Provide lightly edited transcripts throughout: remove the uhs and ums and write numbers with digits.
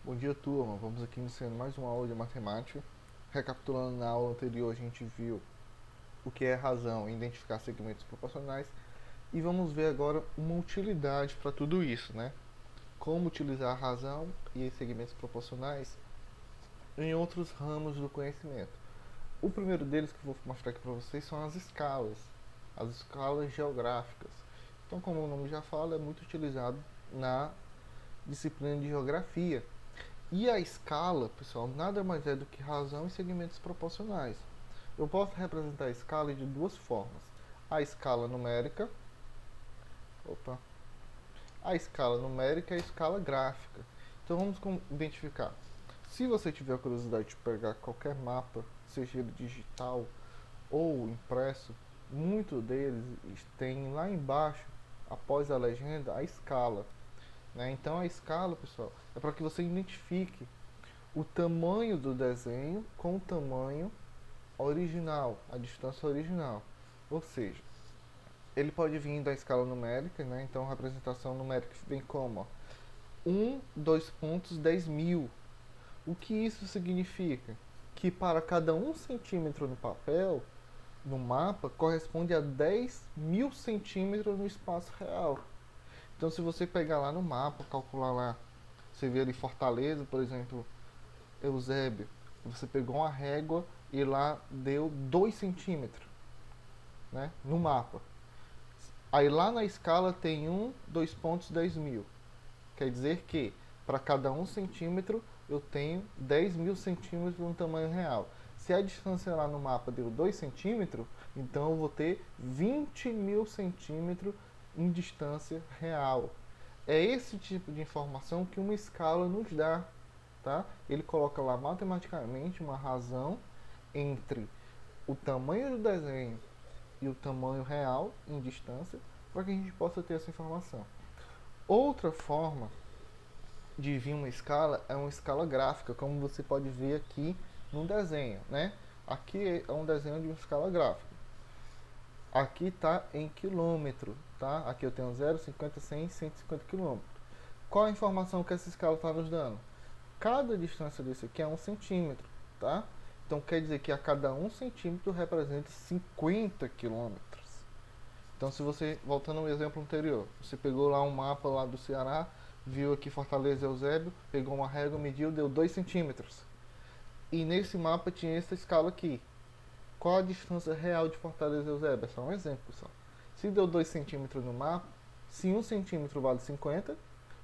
Bom dia, turma. Vamos aqui iniciando mais uma aula de matemática. Recapitulando, na aula anterior a gente viu o que é razão e identificar segmentos proporcionais. E vamos ver agora uma utilidade para tudo isso, né? Como utilizar a razão e segmentos proporcionais em outros ramos do conhecimento. O primeiro deles que eu vou mostrar aqui para vocês são as escalas geográficas. Então, como o nome já fala, é muito utilizado na disciplina de geografia. E a escala, pessoal, nada mais é do que razão e segmentos proporcionais. Eu posso representar a escala de duas formas. A escala numérica, opa, a escala numérica e a escala gráfica. Então vamos identificar. Se você tiver curiosidade de pegar qualquer mapa, seja ele digital ou impresso, muitos deles têm lá embaixo, após a legenda, a escala. Né? Então a escala, pessoal, é para que você identifique o tamanho do desenho com o tamanho original, a distância original. Ou seja, ele pode vir da escala numérica, né? Então a representação numérica vem como? Ó, 1, 2 pontos, 10.000. O que isso significa? Que para cada 1 centímetro no papel, no mapa, corresponde a 10.000 centímetros no espaço real. Então se você pegar lá no mapa, calcular lá, você vê ali Fortaleza, por exemplo, Eusébio, você pegou uma régua e lá deu 2 centímetros, né, no mapa. Aí lá na escala tem 2 pontos, 10.000. Quer dizer que para cada 1 centímetro eu tenho 10.000 centímetros no tamanho real. Se a distância lá no mapa deu 2 centímetros, então eu vou ter 20.000 centímetros em distância real. É esse tipo de informação que uma escala nos dá. Tá? Ele coloca lá matematicamente uma razão entre o tamanho do desenho e o tamanho real em distância para que a gente possa ter essa informação. Outra forma de vir uma escala é uma escala gráfica, como você pode ver aqui no desenho, né? Aqui é um desenho de uma escala gráfica. Aqui está em quilômetro, tá? Aqui eu tenho 0, 50, 100, 150 quilômetros. Qual a informação que essa escala está nos dando? Cada distância desse aqui é 1 centímetro, tá? Então quer dizer que a cada 1 centímetro representa 50 quilômetros. Então se você, voltando ao exemplo anterior, você pegou lá um mapa lá do Ceará, viu aqui Fortaleza e Eusébio, pegou uma régua, mediu, deu 2 centímetros. E nesse mapa tinha essa escala aqui. Qual a distância real de Fortaleza e Eusébio? É só um exemplo, pessoal. Se deu 2 centímetros no mapa, se 1 centímetro vale 50,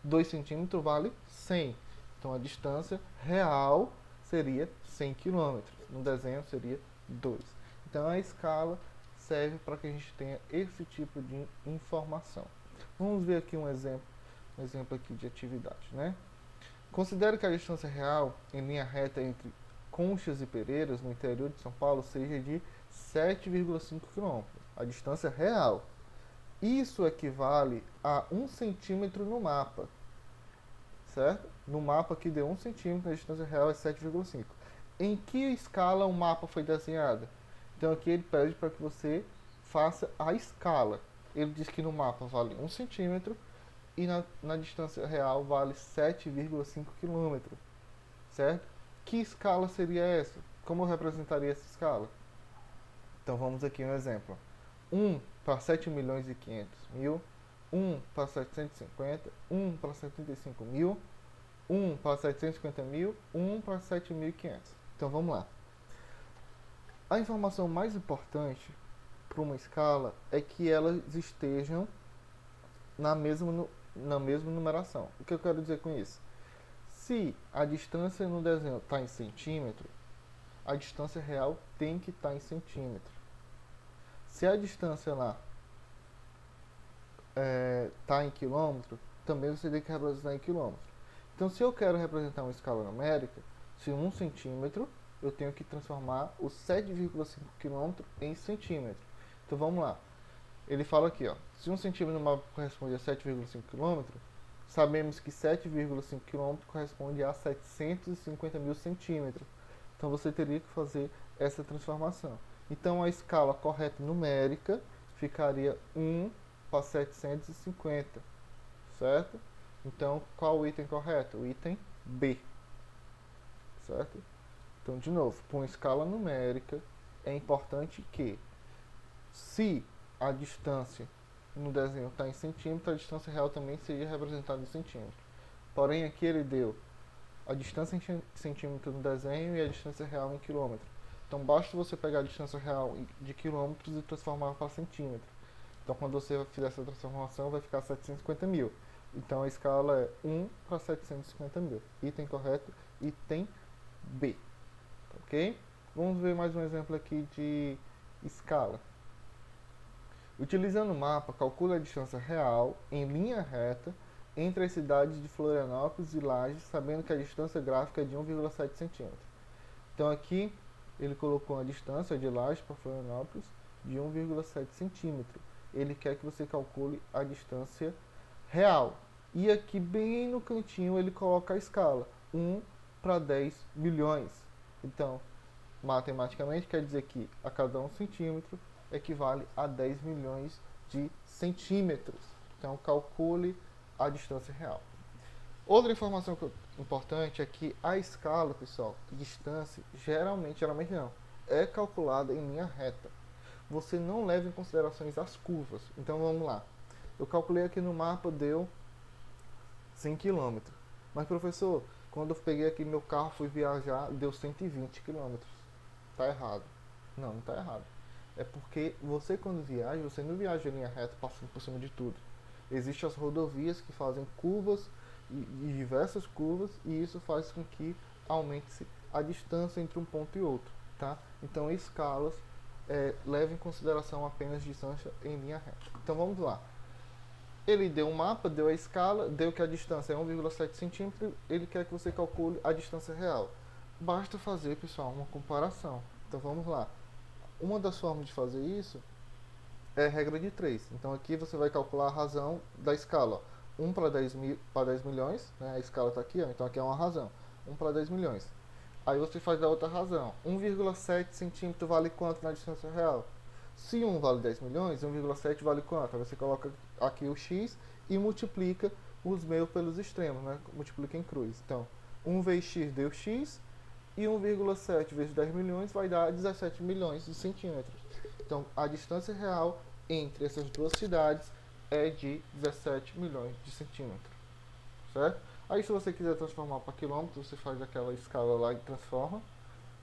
2 centímetros vale 100. Então a distância real seria 100 km. No desenho seria 2. Então a escala serve para que a gente tenha esse tipo de informação. Vamos ver aqui um exemplo aqui de atividade, né? Considere que a distância real em linha reta entre Conchas e Pereiras, no interior de São Paulo, seja de 7,5 km. A distância real. Isso equivale a 1 centímetro no mapa, certo? No mapa que deu 1 centímetro, a distância real é 7,5. Em que escala o mapa foi desenhado? Então aqui ele pede para que você faça a escala. Ele diz que no mapa vale 1 centímetro e na distância real vale 7,5 quilômetros, certo? Que escala seria essa? Como eu representaria essa escala? Então vamos aqui um exemplo. 1 para 7 milhões e 500 mil, 1 para 750, 1 para 75 mil, 1 para 750 mil, 1 para 7.500. Então vamos lá. A informação mais importante para uma escala é que elas estejam na mesma numeração. O que eu quero dizer com isso? Se a distância no desenho está em centímetro, a distância real tem que estar em centímetro. Se a distância lá está em quilômetro, também você tem que representar em quilômetro. Então, se eu quero representar uma escala numérica, se 1 centímetro, eu tenho que transformar os 7,5 km em centímetro. Então, vamos lá. Ele fala aqui, ó, se 1 centímetro no mapa corresponde a 7,5 km, sabemos que 7,5 km corresponde a 750 mil centímetros. Então, você teria que fazer essa transformação. Então, a escala correta numérica ficaria 1 para 750, certo? Então, qual o item correto? O item B. certo? Então, de novo, com escala numérica, é importante que, se a distância no desenho está em centímetro, a distância real também seja representada em centímetro. Porém, aqui ele deu a distância em centímetro no desenho e a distância real em quilômetro. Então, basta você pegar a distância real de quilômetros e transformar para centímetro. Então, quando você fizer essa transformação, vai ficar 750 mil. Então, a escala é 1 para 750 mil. Item correto, item B. Ok? Vamos ver mais um exemplo aqui de escala. Utilizando o mapa, calcule a distância real em linha reta entre as cidades de Florianópolis e Lages, sabendo que a distância gráfica é de 1,7 centímetro. Então aqui ele colocou a distância de Lages para Florianópolis de 1,7 centímetro. Ele quer que você calcule a distância real. E aqui bem no cantinho ele coloca a escala, 1 para 10 milhões. Então, matematicamente quer dizer que a cada 1 centímetro equivale a 10 milhões de centímetros. Então, calcule a distância real. Outra informação importante é que a escala, pessoal, distância, geralmente não, é calculada em linha reta. Você não leva em considerações as curvas. Então, vamos lá. Eu calculei aqui no mapa, deu 100 km. Mas, professor, quando eu peguei aqui meu carro, fui viajar, deu 120 km. Tá errado. Não está errado. É porque você, quando viaja, você não viaja em linha reta passando por cima de tudo. Existem as rodovias que fazem curvas e diversas curvas, e isso faz com que aumente a distância entre um ponto e outro, tá? Então, escalas levam em consideração apenas distância em linha reta. Então, vamos lá. Ele deu um mapa, deu a escala, deu que a distância é 1,7 centímetros, ele quer que você calcule a distância real. Basta fazer, pessoal, uma comparação. Então, vamos lá. Uma das formas de fazer isso é a regra de 3. Então aqui você vai calcular a razão da escala. 1 para 10 milhões, né? A escala está aqui, ó, então aqui é uma razão. 1 para 10 milhões. Aí você faz da outra razão. 1,7 centímetro vale quanto na distância real? Se 1 vale 10 milhões, 1,7 vale quanto? Aí você coloca aqui o x e multiplica os meios pelos extremos, né? Multiplica em cruz. Então, 1 vezes x deu x, e 1,7 vezes 10 milhões vai dar 17 milhões de centímetros. Então, a distância real entre essas duas cidades é de 17 milhões de centímetros. Certo? Aí, se você quiser transformar para quilômetros, você faz aquela escala lá e transforma,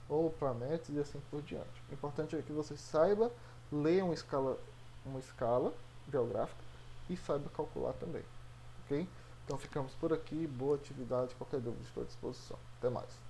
ou para metros e assim por diante. O importante é que você saiba ler uma escala geográfica e saiba calcular também. Ok? Então, ficamos por aqui. Boa atividade. Qualquer dúvida, estou à disposição. Até mais.